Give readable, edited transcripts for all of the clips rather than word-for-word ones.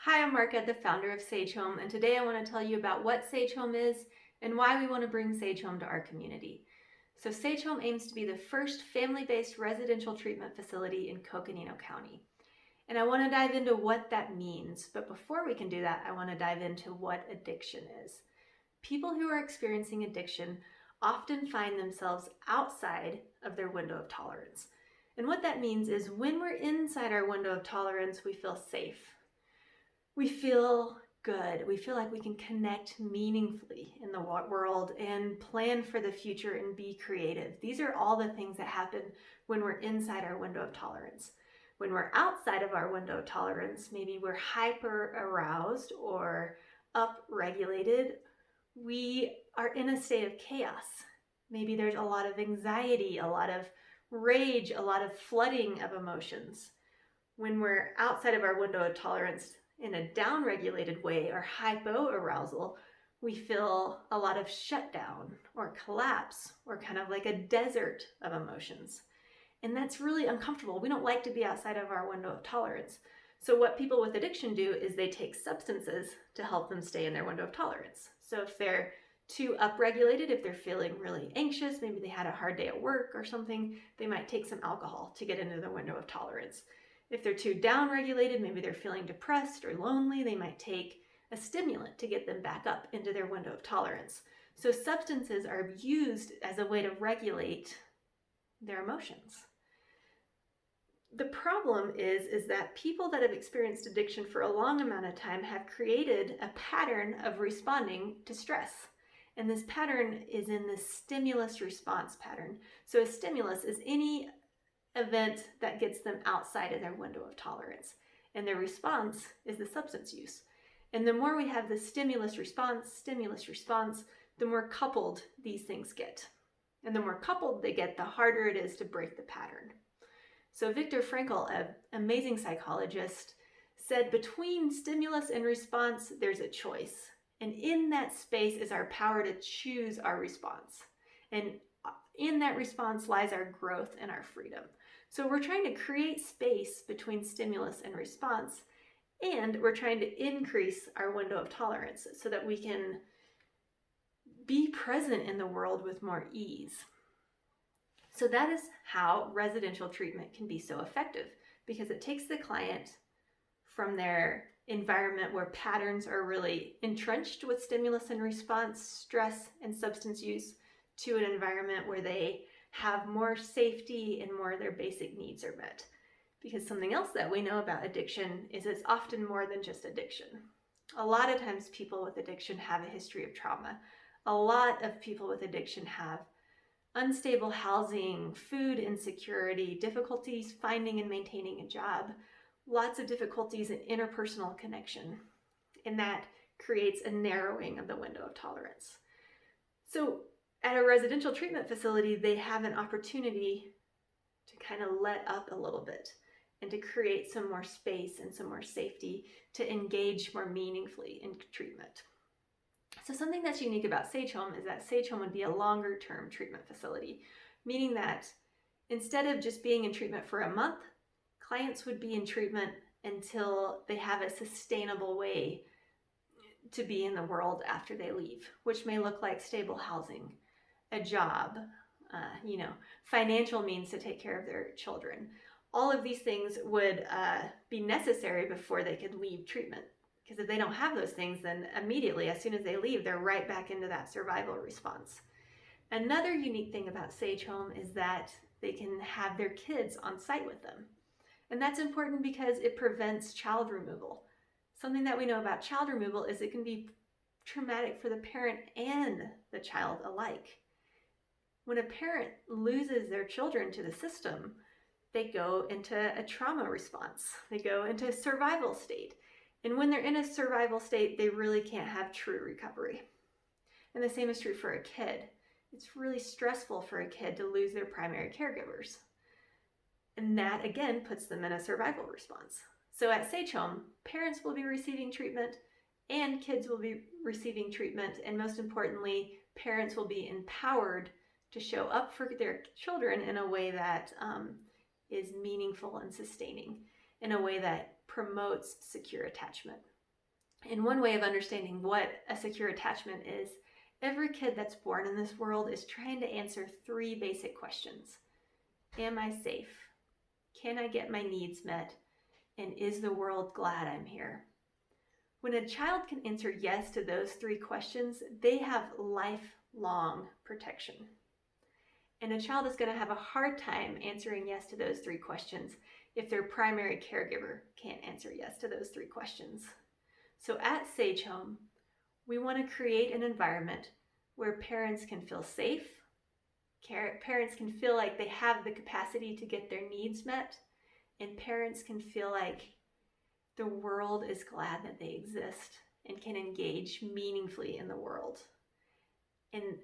Hi, I'm Marca, the founder of Sage Home, and today I want to tell you about what Sage Home is and why we want to bring Sage Home to our community. So Sage Home aims to be the first family-based residential treatment facility in Coconino County. And I want to dive into what that means, but before we can do that, I want to dive into what addiction is. People who are experiencing addiction often find themselves outside of their window of tolerance. And what that means is when we're inside our window of tolerance, we feel safe. We feel good. We feel like we can connect meaningfully in the world and plan for the future and be creative. These are all the things that happen when we're inside our window of tolerance. When we're outside of our window of tolerance, maybe we're hyper aroused or upregulated. We are in a state of chaos. Maybe there's a lot of anxiety, a lot of rage, a lot of flooding of emotions. When we're outside of our window of tolerance, in a down-regulated way or hypo-arousal, we feel a lot of shutdown or collapse or kind of like a desert of emotions. And that's really uncomfortable. We don't like to be outside of our window of tolerance. So what people with addiction do is they take substances to help them stay in their window of tolerance. So if they're too upregulated, if they're feeling really anxious, maybe they had a hard day at work or something, they might take some alcohol to get into their window of tolerance. If they're too down-regulated, maybe they're feeling depressed or lonely, they might take a stimulant to get them back up into their window of tolerance. So substances are used as a way to regulate their emotions. The problem is that people that have experienced addiction for a long amount of time have created a pattern of responding to stress. And this pattern is in the stimulus response pattern. So a stimulus is any event that gets them outside of their window of tolerance. And their response is the substance use. And the more we have the stimulus response, the more coupled these things get. And the more coupled they get, the harder it is to break the pattern. So Viktor Frankl, an amazing psychologist, said between stimulus and response, there's a choice. And in that space is our power to choose our response. And in that response lies our growth and our freedom. So we're trying to create space between stimulus and response, and we're trying to increase our window of tolerance so that we can be present in the world with more ease. So that is how residential treatment can be so effective, because it takes the client from their environment where patterns are really entrenched with stimulus and response, stress and substance use, to an environment where they have more safety and more of their basic needs are met. Because something else that we know about addiction is it's often more than just addiction. A lot of times people with addiction have a history of trauma. A lot of people with addiction have unstable housing, food insecurity, difficulties finding and maintaining a job, lots of difficulties in interpersonal connection. And that creates a narrowing of the window of tolerance. So at a residential treatment facility, they have an opportunity to kind of let up a little bit and to create some more space and some more safety to engage more meaningfully in treatment. So something that's unique about Sage Home is that Sage Home would be a longer-term treatment facility, meaning that instead of just being in treatment for a month, clients would be in treatment until they have a sustainable way to be in the world after they leave, which may look like stable housing, a job, financial means to take care of their children. All of these things would be necessary before they could leave treatment. Because if they don't have those things, then immediately, as soon as they leave, they're right back into that survival response. Another unique thing about Sage Home is that they can have their kids on site with them. And that's important because it prevents child removal. Something that we know about child removal is it can be traumatic for the parent and the child alike. When a parent loses their children to the system, they go into a trauma response. They go into a survival state. And when they're in a survival state, they really can't have true recovery. And the same is true for a kid. It's really stressful for a kid to lose their primary caregivers. And that, again, puts them in a survival response. So at Sage Home, parents will be receiving treatment and kids will be receiving treatment. And most importantly, parents will be empowered to show up for their children in a way that is meaningful and sustaining, in a way that promotes secure attachment. And one way of understanding what a secure attachment is, every kid that's born in this world is trying to answer 3 basic questions. Am I safe? Can I get my needs met? And is the world glad I'm here? When a child can answer yes to those 3 questions, they have lifelong protection. And a child is going to have a hard time answering yes to those 3 questions if their primary caregiver can't answer yes to those 3 questions. So at Sage Home, we want to create an environment where parents can feel safe, parents can feel like they have the capacity to get their needs met, and parents can feel like the world is glad that they exist and can engage meaningfully in the world. And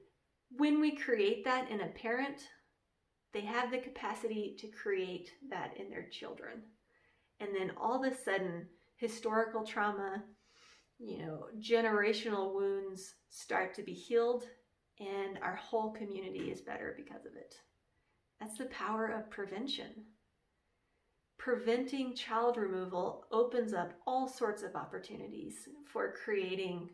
when we create that in a parent, they have the capacity to create that in their children. And then all of a sudden, historical trauma, generational wounds start to be healed, and our whole community is better because of it. That's the power of prevention. Preventing child removal opens up all sorts of opportunities for creating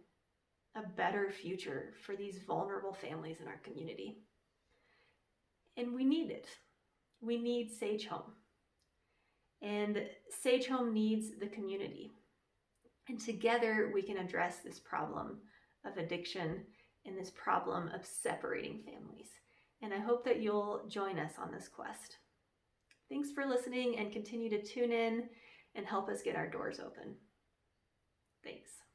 a better future for these vulnerable families in our community. And we need it. We need Sage Home. And Sage Home needs the community. And together we can address this problem of addiction and this problem of separating families. And I hope that you'll join us on this quest. Thanks for listening, and continue to tune in and help us get our doors open. Thanks.